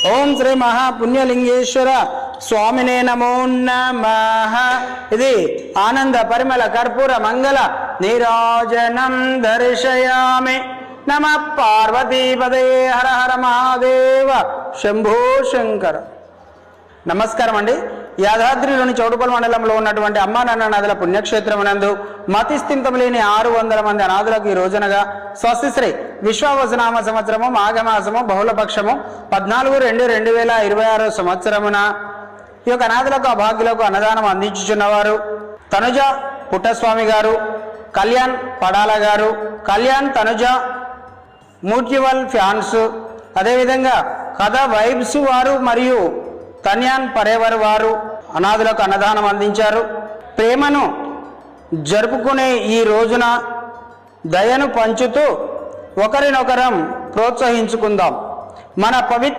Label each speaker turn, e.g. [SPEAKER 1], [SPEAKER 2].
[SPEAKER 1] ఓం శ్రీ మహాపుణ్యలింగేశ్వర స్వామినే నమో నమః. ఇది ఆనంద పరిమళ కర్పూర మంగళ నీరాజనం దర్శయామి. నమ పార్వతీపదే హర హర మహాదేవ శంభో శంకర. నమస్కారం అండి. యాదాద్రిలోని చౌటుపల్లి మండలంలో ఉన్నటువంటి అమ్మా నాన్న నదుల పుణ్యక్షేత్రమునందు మతిస్థింతం లేని 600 మంది అనాథులకు ఈ రోజునగా స్వస్తిశ్రీ విశ్వావసనామ సంవత్సరము మాఘమాసము బహుళపక్షము 14/2/2026 సంవత్సరమున ఈ యొక్క అనాథులకు అభాగ్యులకు అన్నదానం అందించుచున్నవారు తనుజ పుట్టస్వామి గారు, కళ్యాణ్ పడాల గారు, కళ్యాణ్ తనుజ మూర్తివల్ ఫ్యాన్స్, అదేవిధంగా కథ వైబ్స్ వారు మరియు తన్యాన్ పరేవర్ వారు అనాథులకు అన్నదానం అందించారు. ప్రేమను జరుపుకునే ఈ రోజున దయను పంచుతూ ఒకరినొకరం ప్రోత్సహించుకుందాం. మన పవిత్ర